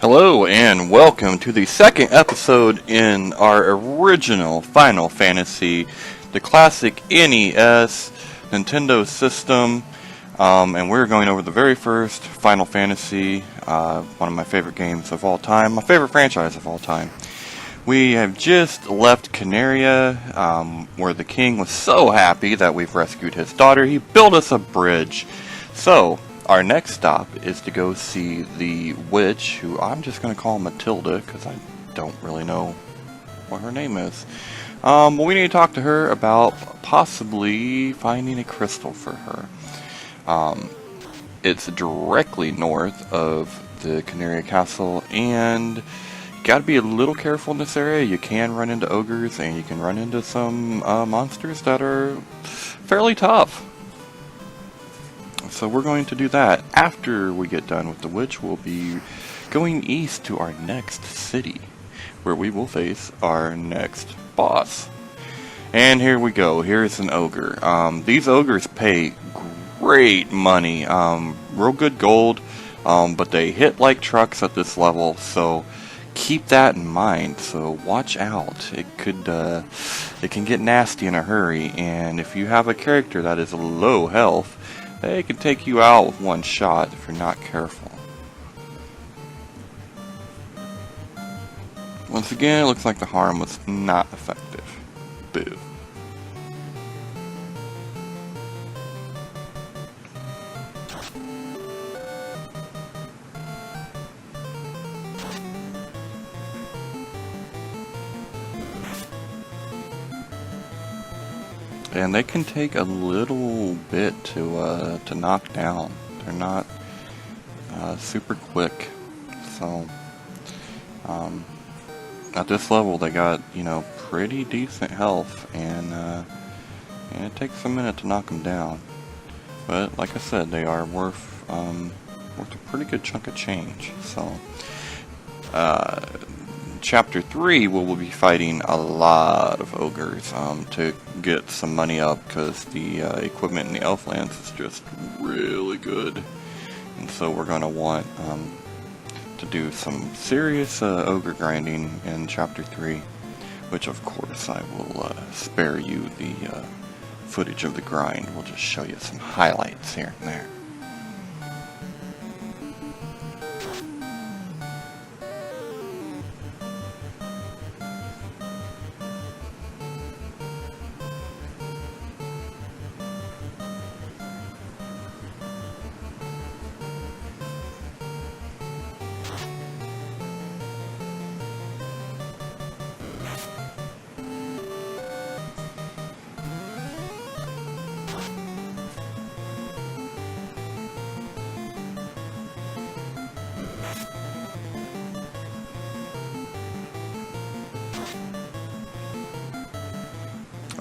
Hello and welcome to the second episode in our original Final Fantasy, the classic NES Nintendo system, and we're going over the very first Final Fantasy, one of my favorite games of all time, my favorite franchise of all time. We have just left Canaria, where the king was so happy that we've rescued his daughter, he built us a bridge. So, our next stop is to go see the witch, who I'm just going to call Matilda, because I don't really know what her name is. But we need to talk to her about possibly finding a crystal for her. It's directly north of the Canaria Castle, and you got to be a little careful in this area. You can run into ogres, and you can run into some monsters that are fairly tough. So we're going to do that. After we get done with the witch, we'll be going east to our next city, where we will face our next boss. And here we go. Here's an ogre. These ogres pay great money, real good gold, but they hit like trucks at this level, so keep that in mind. So watch out. It can get nasty in a hurry, and if you have a character that is low health, they can take you out with one shot if you're not careful. Once again, it looks like the harm was not effective. Boo. And they can take a little bit to knock down. They're not super quick. So at this level, they got pretty decent health, and it takes a minute to knock them down. But like I said, they are worth a pretty good chunk of change. So chapter 3, we'll be fighting a lot of ogres to get some money up, because the equipment in the Elflands is just really good, and so we're going to want to do some serious ogre grinding in chapter 3, which of course I will spare you the footage of the grind. We'll just show you some highlights here and there.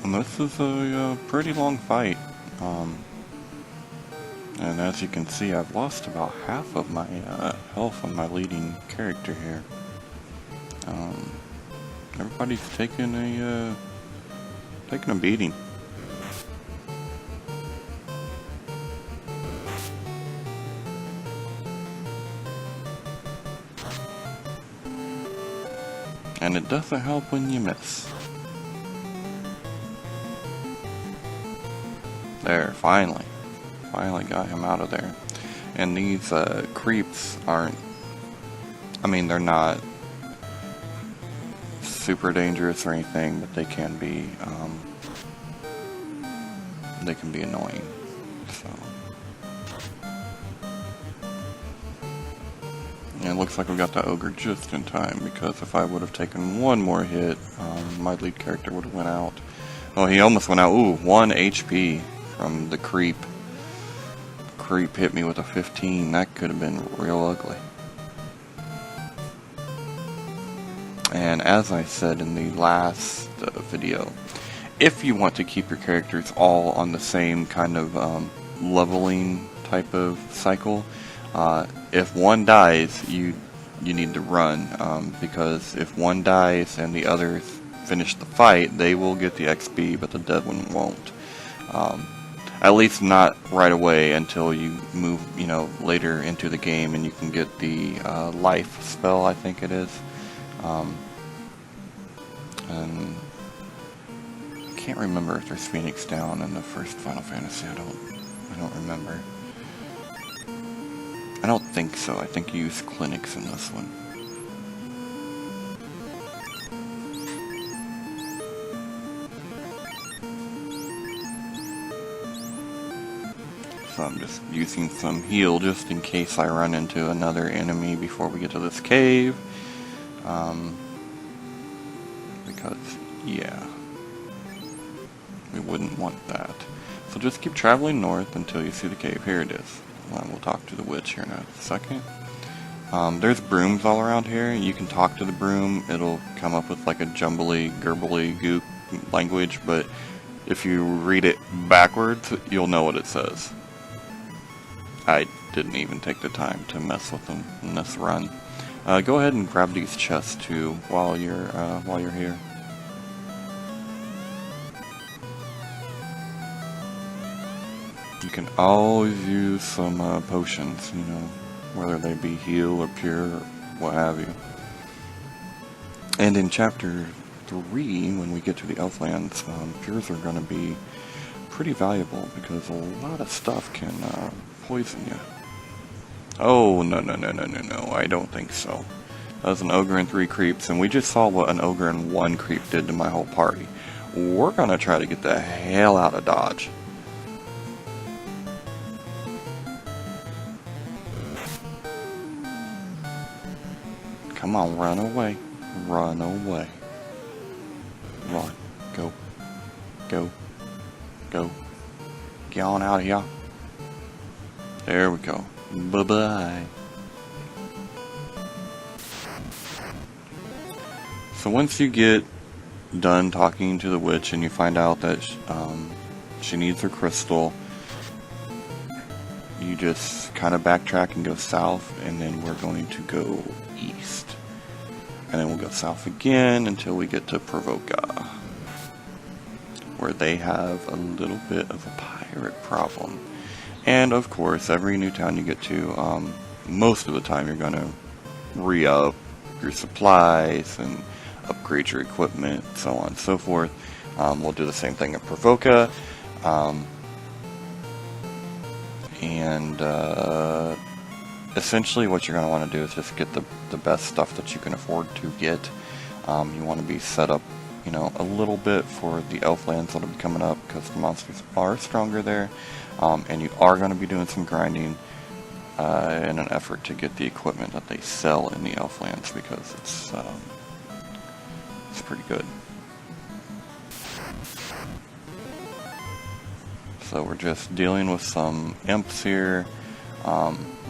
And this is a pretty long fight, and as you can see, I've lost about half of my health on my leading character here. Everybody's taking a beating. And it doesn't help when you miss. There, finally got him out of there. And these creeps aren't, they're not super dangerous or anything, but they can be annoying. So, and it looks like we got the ogre just in time, because if I would have taken one more hit, my lead character would have went out. Oh, he almost went out. Ooh, 1 HP. From the creep. Creep hit me with a 15. That could have been real ugly. And as I said in the last video, if you want to keep your characters all on the same kind of leveling type of cycle, if one dies, you need to run, because if one dies and the others finish the fight, they will get the XP, but the dead one won't. At least not right away until you move, you know, later into the game and you can get the life spell, I think it is. And I can't remember if there's Phoenix Down in the first Final Fantasy. I don't remember. I don't think so. I think you use clinics in this one. So I'm just using some heal just in case I run into another enemy before we get to this cave. Because, yeah, we wouldn't want that. So just keep traveling north until you see the cave. Here it is. We'll talk to the witch here in a second. There's brooms all around here. You can talk to the broom. It'll come up with like a jumbly, gurgly, goop language, but if you read it backwards, you'll know what it says. I didn't even take the time to mess with them in this run. Go ahead and grab these chests too while you're here. You can always use some potions, you know, whether they be heal or cure or what have you. And in chapter 3, when we get to the Elflands, cures are going to be pretty valuable because a lot of stuff can poison you. Oh, no, I don't think so. That was an ogre and 3 creeps, and we just saw what an ogre and 1 creep did to my whole party. We're gonna try to get the hell out of Dodge. Come on, run away. Run away. Run. Go. Go. Go. Get on out of here. There we go. Bye-bye. So once you get done talking to the witch and you find out that she needs her crystal, you just kind of backtrack and go south, and then we're going to go east. And then we'll go south again until we get to Provoka, where they have a little bit of a pirate problem. And of course, every new town you get to, most of the time you're going to re-up your supplies and upgrade your equipment, so on and so forth. We'll do the same thing at Provoka. Essentially what you're going to want to do is just get the best stuff that you can afford to get. You want to be set up, you know, a little bit for the Elflands that'll be coming up, because the monsters are stronger there. And you are going to be doing some grinding in an effort to get the equipment that they sell in the Elflands, because it's pretty good. So we're just dealing with some imps here.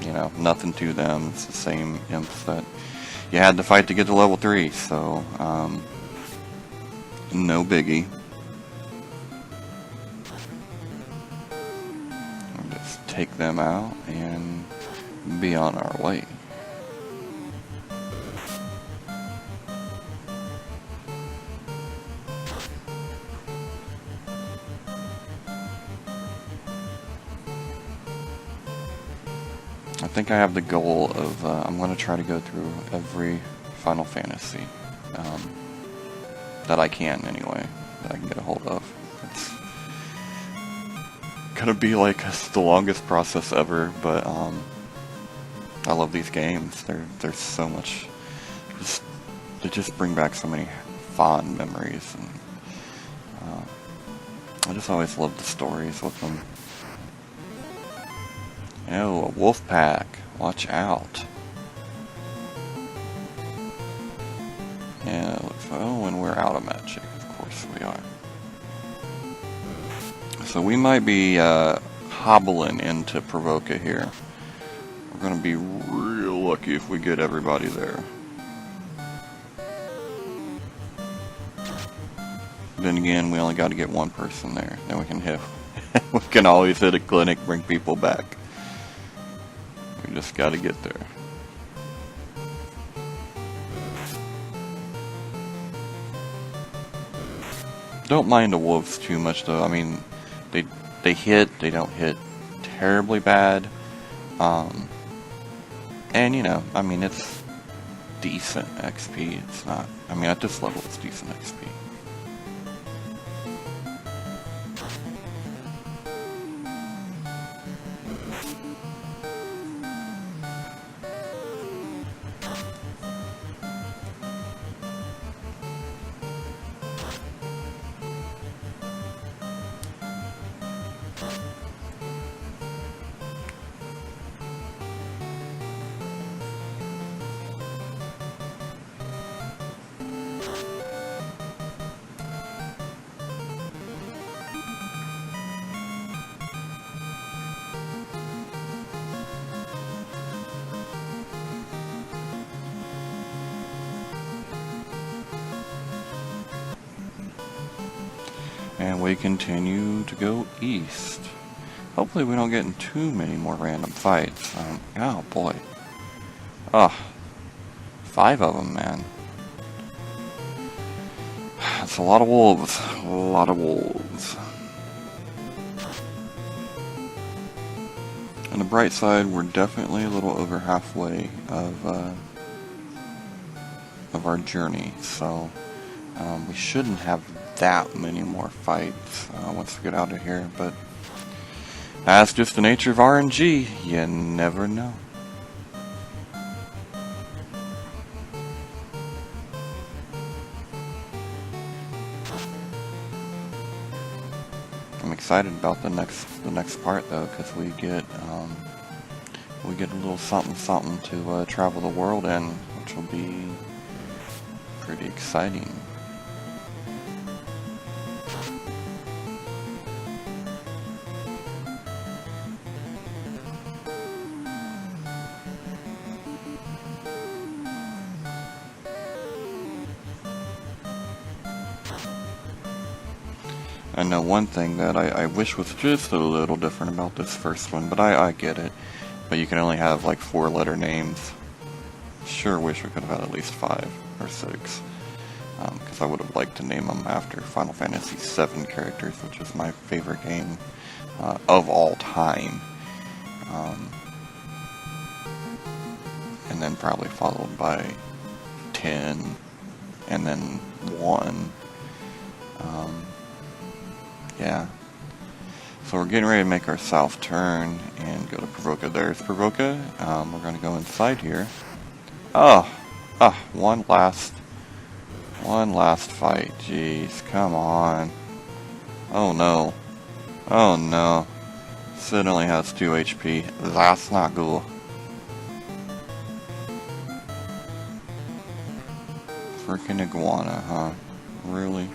You know, nothing to them. It's the same imps that you had to fight to get to level 3, so no biggie. We'll just take them out and be on our way. I think I have the goal of, I'm going to try to go through every Final Fantasy that I can, anyway, that I can get a hold of. It's going to be like the longest process ever, but I love these games. There's so much, they just bring back so many fond memories, and I just always love the stories with them. Oh, a wolf pack. Watch out. Yeah, oh, and we're out of magic. Of course we are. So we might be hobbling into Provoka here. We're going to be real lucky if we get everybody there. Then again, we only got to get one person there. Then we can hit. We can always hit a clinic, bring people back. We just got to get there. Don't mind the wolves too much, though. I mean, They hit, they don't hit terribly bad. And you know, I mean, it's decent XP. It's not, I mean, at this level, it's decent XP. And we continue to go east. Hopefully we don't get in too many more random fights. Oh boy. Ugh. 5 of them, man. That's a lot of wolves. A lot of wolves. On the bright side, we're definitely a little over halfway of our journey, so we shouldn't have that many more fights once we get out of here, but that's just the nature of RNG. You never know. I'm excited about the next part though, because we get a little something to travel the world in, which will be pretty exciting. I know one thing that I wish was just a little different about this first one, but I get it. But you can only have like 4-letter names. Sure wish we could have had at least 5 or 6. Because I would have liked to name them after Final Fantasy VII characters, which is my favorite game of all time. And then probably followed by 10, and then 1. Yeah. So we're getting ready to make our south turn and go to Provoka. There's Provoka. We're going to go inside here. One last fight. Jeez, come on. Oh no. Oh no. Sid only has 2 HP. That's not cool. Freaking iguana, huh? Really?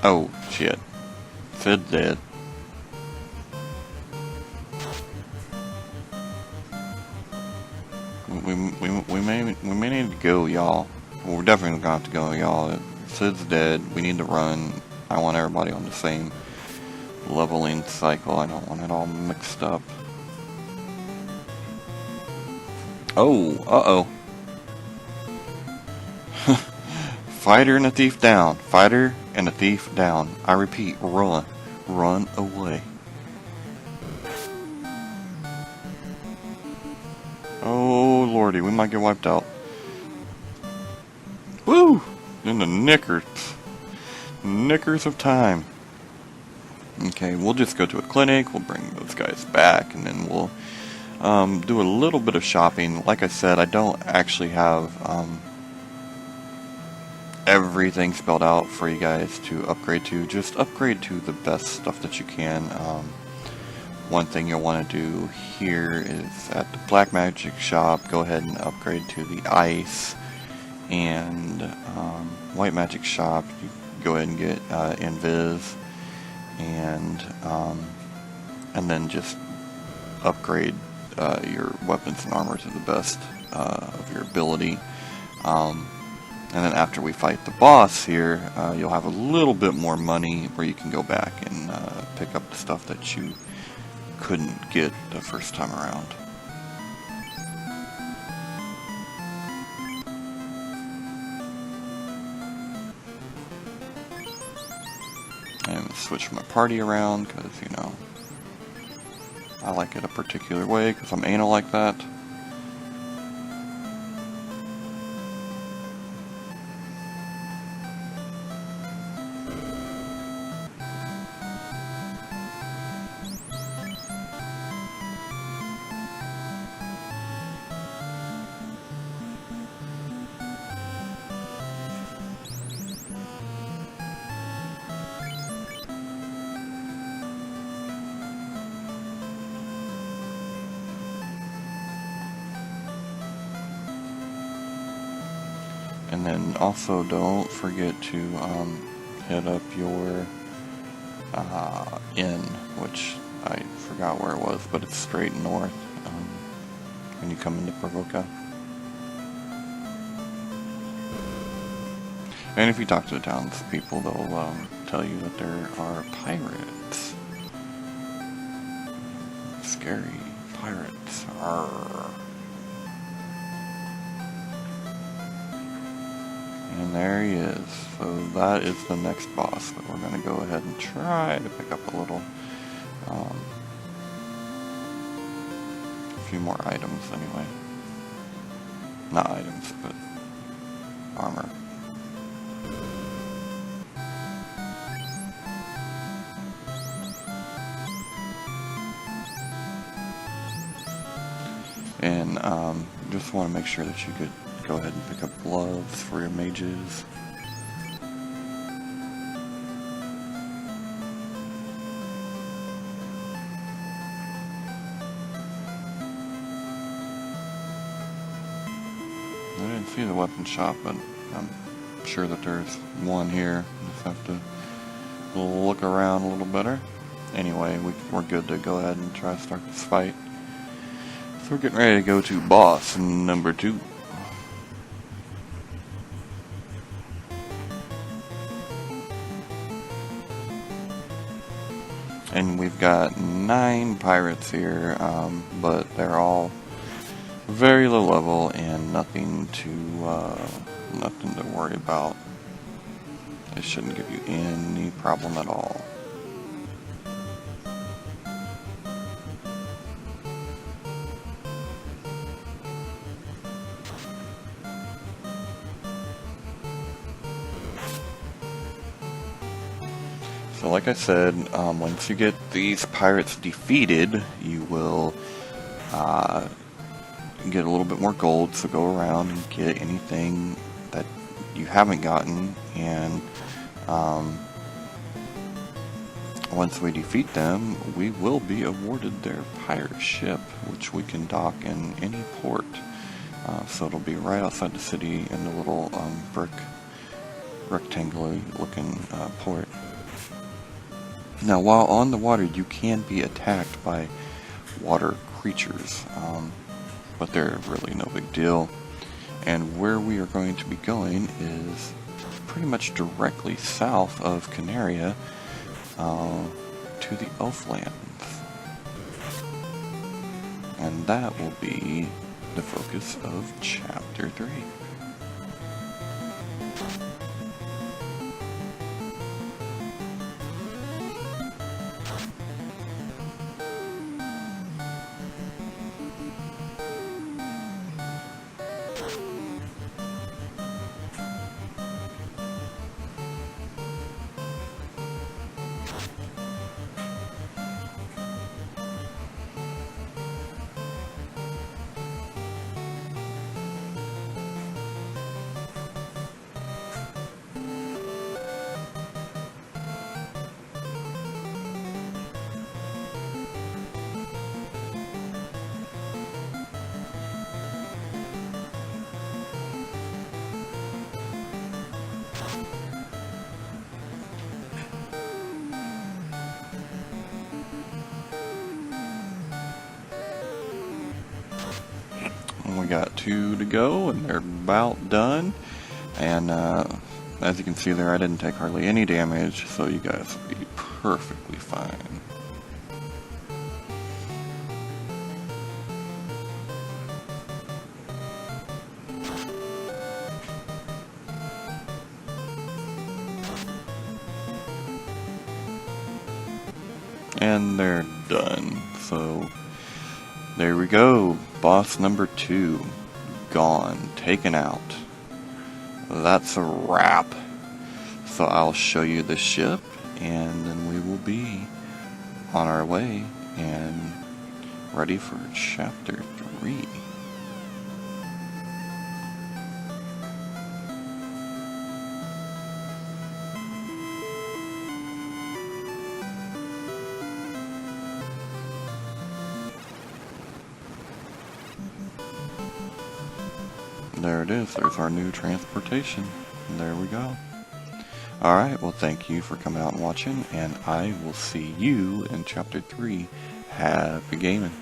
Oh, shit. Sid's dead. We may need to go, y'all. Well, we're definitely gonna have to go, y'all. Sid's dead. We need to run. I want everybody on the same leveling cycle. I don't want it all mixed up. Oh, uh-oh. Fighter and a thief down. Fighter and a thief down. I repeat, run. Run away. Oh, lordy, we might get wiped out. Woo! In the knickers. Knickers of time. Okay, we'll just go to a clinic, we'll bring those guys back, and then we'll do a little bit of shopping. Like I said, I don't actually have everything spelled out for you guys to upgrade to. Just upgrade to the best stuff that you can. One thing you'll want to do here is at the Black Magic shop, go ahead and upgrade to the ice, and White Magic shop, you go ahead and get Invis, and then just upgrade your weapons and armor to the best of your ability. And then after we fight the boss here, you'll have a little bit more money where you can go back and pick up the stuff that you couldn't get the first time around. switch my party around because, you know, I like it a particular way because I'm anal like that. And then also don't forget to hit up your inn, which I forgot where it was, but it's straight north when you come into Provoka. And if you talk to the townspeople, they'll tell you that there are pirates. Scary pirates. Arrh. And there he is. So that is the next boss that we're going to go ahead and try to pick up a little, a few more items anyway. Not items, but armor. And just want to make sure that you could go ahead and pick up gloves for your mages. I didn't see the weapon shop, but I'm sure that there's one here. Just have to look around a little better. Anyway, we're good to go ahead and try to start this fight. So we're getting ready to go to boss number 2. And we've got 9 pirates here, but they're all very low level and nothing to worry about. It shouldn't give you any problem at all. So like I said, once you get these pirates defeated, you will get a little bit more gold, so go around and get anything that you haven't gotten, and once we defeat them, we will be awarded their pirate ship, which we can dock in any port. So it'll be right outside the city in the little brick rectangular looking port. Now, while on the water, you can be attacked by water creatures, but they're really no big deal. And where we are going to be going is pretty much directly south of Canaria to the Elflands. And that will be the focus of Chapter 3. We got 2 to go, and they're about done. And as you can see there, I didn't take hardly any damage, so you guys will be perfectly fine. And they're done. So there we go. Boss number 2. Gone. Taken out. That's a wrap. So I'll show you the ship, and then we will be on our way and ready for chapter 3. There it is. There's our new transportation. There we go. Alright, well thank you for coming out and watching, and I will see you in chapter 3. Happy gaming.